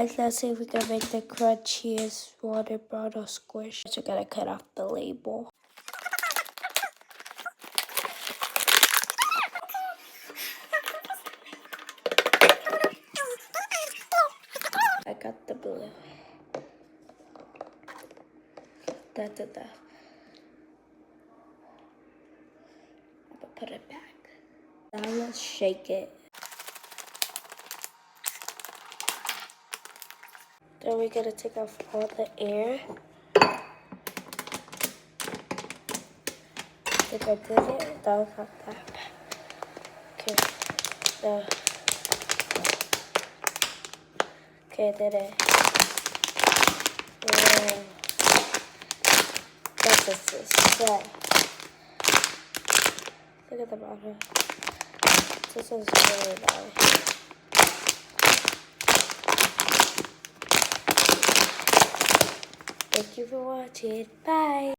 guys, let's see if we can make the crunchiest water bottle squish. So we're gonna cut off the label. I got the blue. That's enough. I'm gonna put it back. Now let's shake it. Then we're gonna take off all the air. I think I did it. That was not that bad. Okay. Okay, I did it. Yeah. That's a set. Look at the bottom. This is really nice. Thank you for watching. Bye.